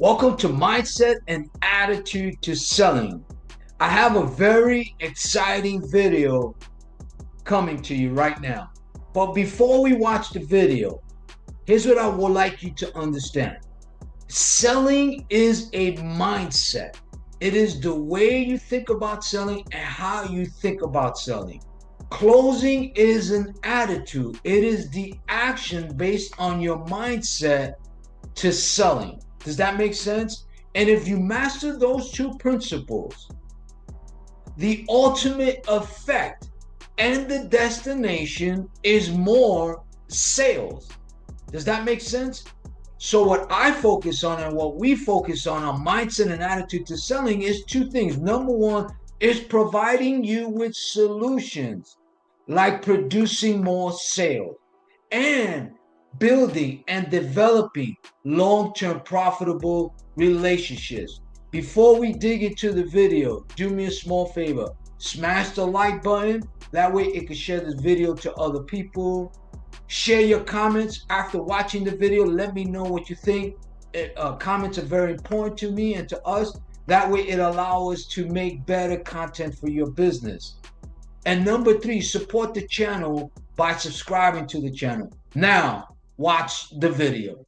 Welcome to Mindset and Attitude to Selling. I have a very exciting video coming to you right now. But before we watch the video, here's what I would like you to understand. Selling is a mindset. It is the way you think about selling and how you think about selling. Closing is an attitude. It is the action based on your mindset to selling. Does that make sense? And if you master those two principles, the ultimate effect and the destination is more sales. Does that make sense? So what I focus on and what we focus on mindset and attitude to selling is two things. Number one is providing you with solutions like producing more sales and building and developing long-term profitable relationships. Before we dig into the video, do me a small favor. Smash the like button. That way it can share this video to other people. Share your comments after watching the video. Let me know what you think. Comments are very important to me and to us. That way it allows us to make better content for your business. And number three, support the channel by subscribing to the channel. Now, watch the video.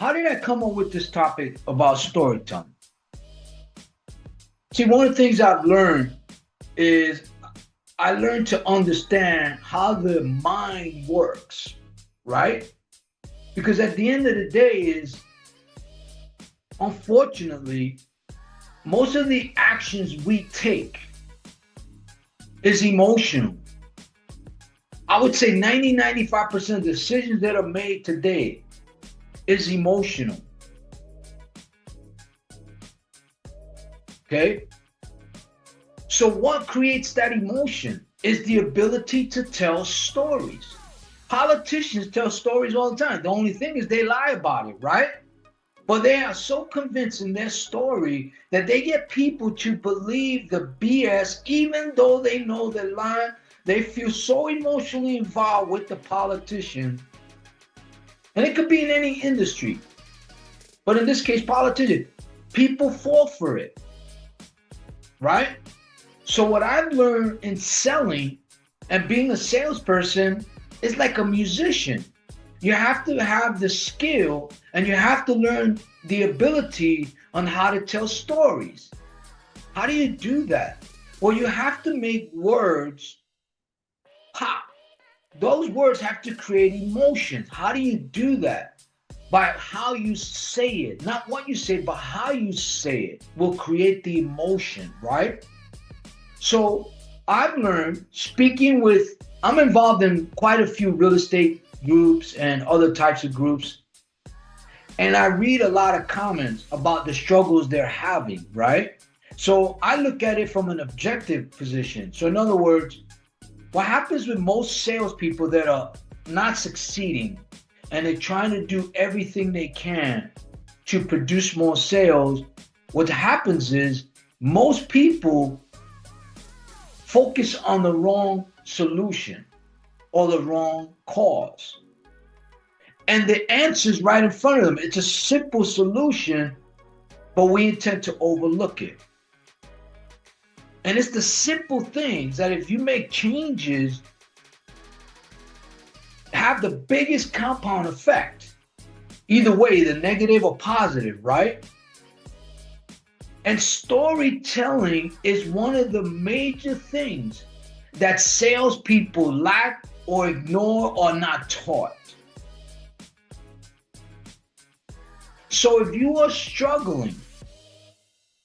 How did I come up with this topic about storytelling? See, one of the things I've learned is I learned to understand how the mind works, right? Because at the end of the day unfortunately, most of the actions we take is emotional. I would say 95% of decisions that are made today is emotional. Okay? So what creates that emotion is the ability to tell stories. Politicians tell stories all the time. The only thing is they lie about it, right? But they are so convinced in their story that they get people to believe the BS, even though they know they're lying. They feel so emotionally involved with the politician. And it could be in any industry. But in this case, politicians, people fall for it. Right? So what I've learned in selling and being a salesperson is like a musician. You have to have the skill and you have to learn the ability on how to tell stories. How do you do that? Well, you have to make words pop. Those words have to create emotions. How do you do that? By how you say it. Not what you say, but how you say it will create the emotion, right? So I've learned I'm involved in quite a few real estate groups and other types of groups. And I read a lot of comments about the struggles they're having, right? So I look at it from an objective position. So in other words, what happens with most salespeople that are not succeeding and they're trying to do everything they can to produce more sales, what happens is most people focus on the wrong solution or the wrong cause. And the answer is right in front of them. It's a simple solution, but we tend to overlook it. And it's the simple things that if you make changes, have the biggest compound effect. Either way, the negative or positive, right? And storytelling is one of the major things that salespeople lack or ignore or not taught. So if you are struggling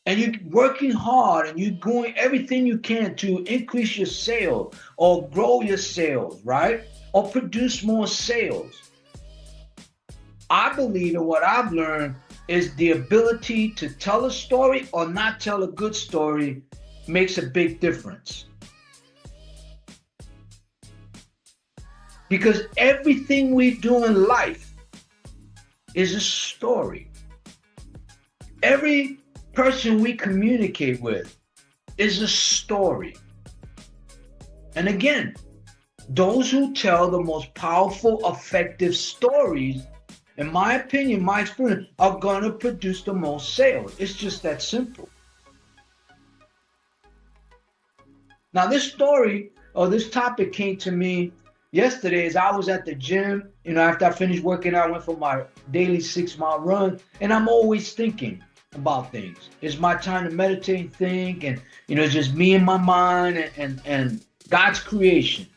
and you're working hard and you're doing everything you can to increase your sales or grow your sales, right? Or produce more sales, I believe that what I've learned is the ability to tell a story or not tell a good story makes a big difference. Because everything we do in life is a story. Every person we communicate with is a story. And again, those who tell the most powerful, effective stories in my opinion, my experience, are going to produce the most sales. It's just that simple. Now, this story or this topic came to me yesterday as I was at the gym. After I finished working out, I went for my daily 6-mile run, and I'm always thinking about things. It's my time to meditate and think, and it's just me and my mind and God's creation.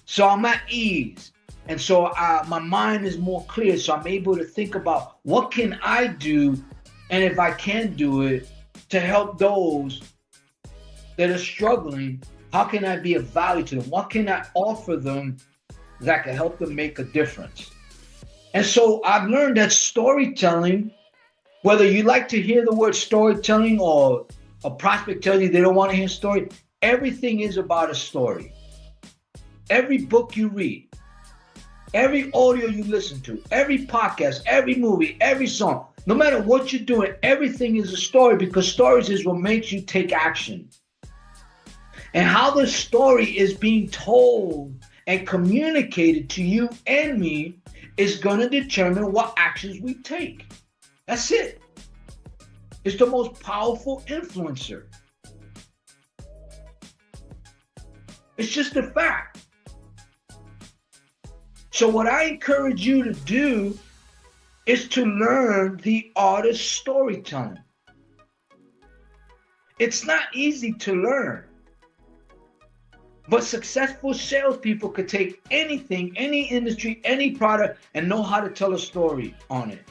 So I'm at ease. And so my mind is more clear. So I'm able to think about what can I do, and if I can do it, to help those that are struggling. How can I be of value to them? What can I offer them that can help them make a difference? And so I've learned that storytelling, whether you like to hear the word storytelling or a prospect tells you they don't want to hear a story, everything is about a story. Every book you read, every audio you listen to, every podcast, every movie, every song, no matter what you're doing, everything is a story, because stories is what makes you take action. And how the story is being told and communicated to you and me is going to determine what actions we take. That's it. It's the most powerful influencer. It's just a fact. So what I encourage you to do is to learn the art of storytelling. It's not easy to learn. But successful salespeople could take anything, any industry, any product, and know how to tell a story on it.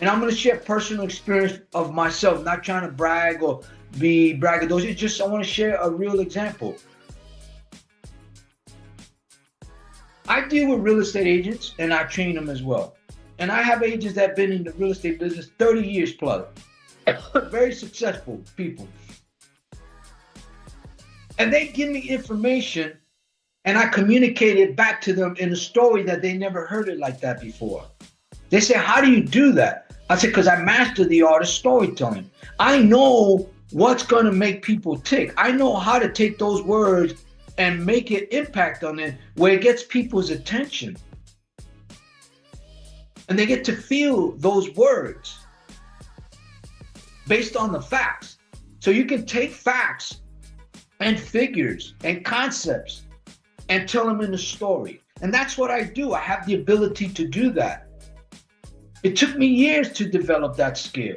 And I'm going to share personal experience of myself, not trying to brag or be braggadocious. It's just I want to share a real example. I deal with real estate agents, and I train them as well. And I have agents that have been in the real estate business 30 years plus. Very successful people. And they give me information, and I communicate it back to them in a story that they never heard it like that before. They say, how do you do that? I said, because I mastered the art of storytelling. I know what's going to make people tick. I know how to take those words and make it impact on it where it gets people's attention. And they get to feel those words based on the facts. So you can take facts and figures and concepts and tell them in a story. And that's what I do. I have the ability to do that. It took me years to develop that skill.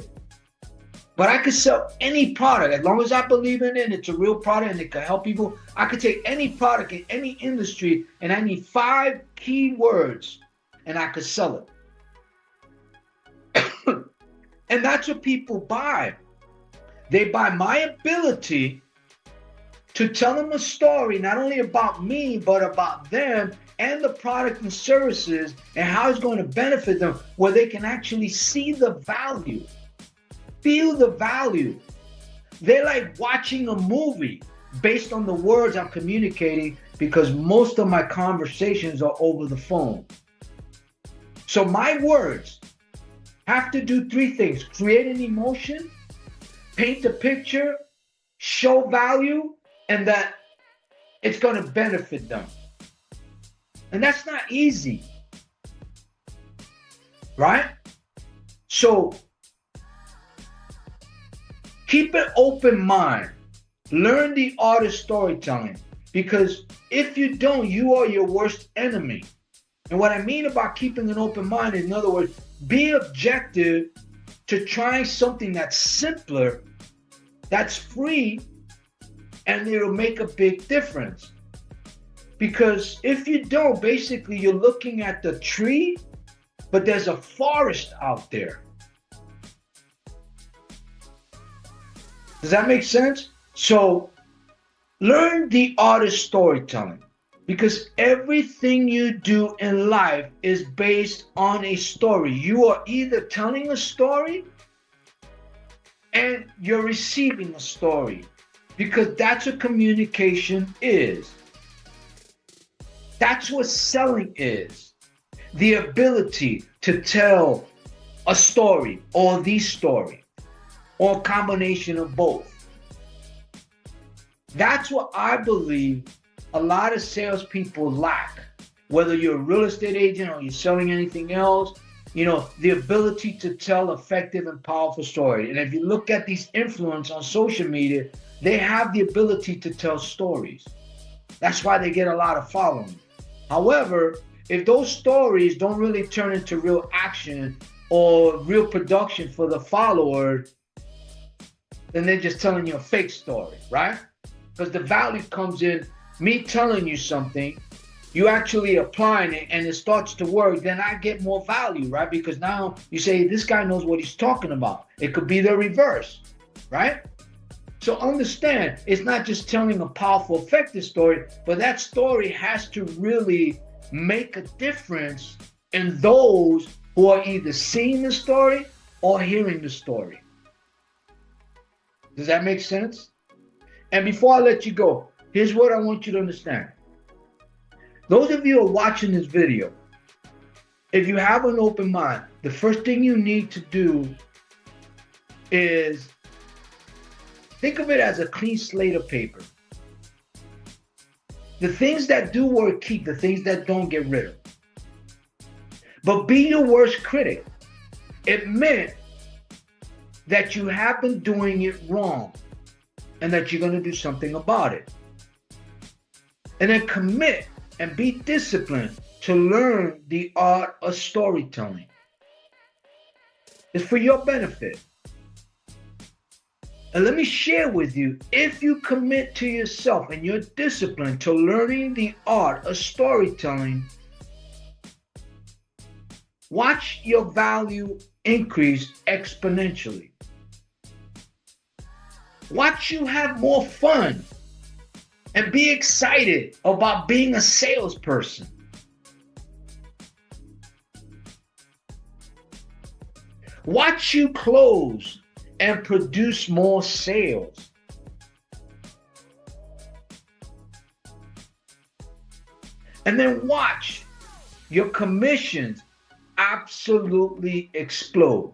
But I could sell any product as long as I believe in it and it's a real product and it can help people. I could take any product in any industry and I need 5 key words and I could sell it. And that's what people buy. They buy my ability to tell them a story, not only about me, but about them and the product and services and how it's going to benefit them, where they can actually see the value, feel the value. They're like watching a movie based on the words I'm communicating, because most of my conversations are over the phone. So my words have to do 3 things: create an emotion, paint a picture, show value, and that it's going to benefit them. And that's not easy, right? So keep an open mind. Learn the art of storytelling, because if you don't, you are your worst enemy. And what I mean about keeping an open mind is, in other words, be objective to trying something that's simpler, that's free, and it'll make a big difference. Because if you don't, basically you're looking at the tree, but there's a forest out there. Does that make sense? So learn the art of storytelling, because everything you do in life is based on a story. You are either telling a story and you're receiving a story, because that's what communication is. That's what selling is. The ability to tell a story or the story or a combination of both. That's what I believe a lot of salespeople lack. whether you're a real estate agent or you're selling anything else, the ability to tell effective and powerful stories. And if you look at these influencers on social media, they have the ability to tell stories. That's why they get a lot of following. However, if those stories don't really turn into real action or real production for the follower, then they're just telling you a fake story, right? Because the value comes in me telling you something, you actually applying it, and it starts to work, then I get more value, right? Because now you say, this guy knows what he's talking about. It could be the reverse, right? So understand, it's not just telling a powerful, effective story, but that story has to really make a difference in those who are either seeing the story or hearing the story. Does that make sense? And before I let you go, here's what I want you to understand. Those of you who are watching this video, if you have an open mind, the first thing you need to do is think of it as a clean slate of paper. The things that do work, keep. The things that don't, get rid of. But be your worst critic. Admit that you have been doing it wrong and that you're going to do something about it. And then commit and be disciplined to learn the art of storytelling. It's for your benefit. And let me share with you, if you commit to yourself and you're disciplined to learning the art of storytelling, watch your value increase exponentially. Watch you have more fun and be excited about being a salesperson. Watch you close and produce more sales. And then watch your commissions absolutely explode.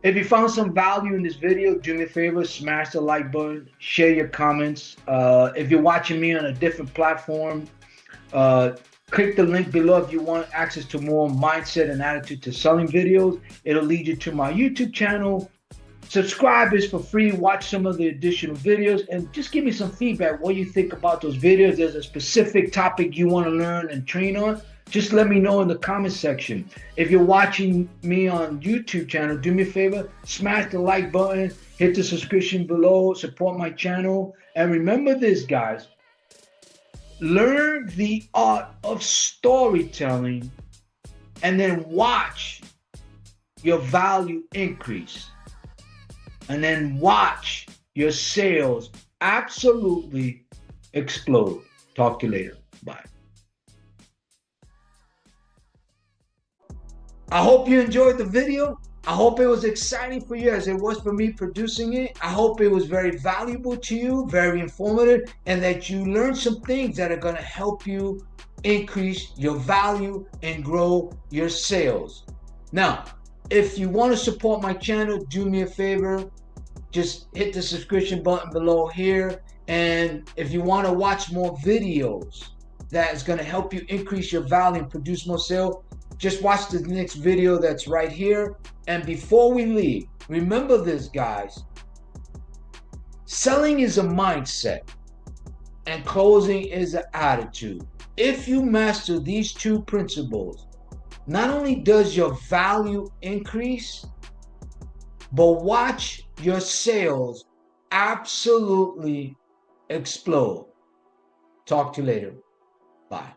If you found some value in this video, do me a favor, smash the like button, share your comments. If you're watching me on a different platform, click the link below if you want access to more mindset and attitude to selling videos. It'll lead you to my YouTube channel. Subscribe is for free. Watch some of the additional videos and just give me some feedback. What you think about those videos? There's a specific topic you want to learn and train on, just let me know in the comment section. If you're watching me on YouTube channel, do me a favor, smash the like button, hit the subscription below, support my channel. And remember this, guys. Learn the art of storytelling and then watch your value increase. And then watch your sales absolutely explode. Talk to you later. Bye. I hope you enjoyed the video. I hope it was exciting for you as it was for me producing it. I hope it was very valuable to you, very informative, and that you learned some things that are going to help you increase your value and grow your sales. Now, if you want to support my channel, do me a favor. Just hit the subscription button below here. And if you want to watch more videos that is going to help you increase your value and produce more sales, just watch the next video that's right here. And before we leave, remember this, guys. Selling is a mindset and closing is an attitude. If you master these two principles, not only does your value increase, but watch your sales absolutely explode. Talk to you later. Bye.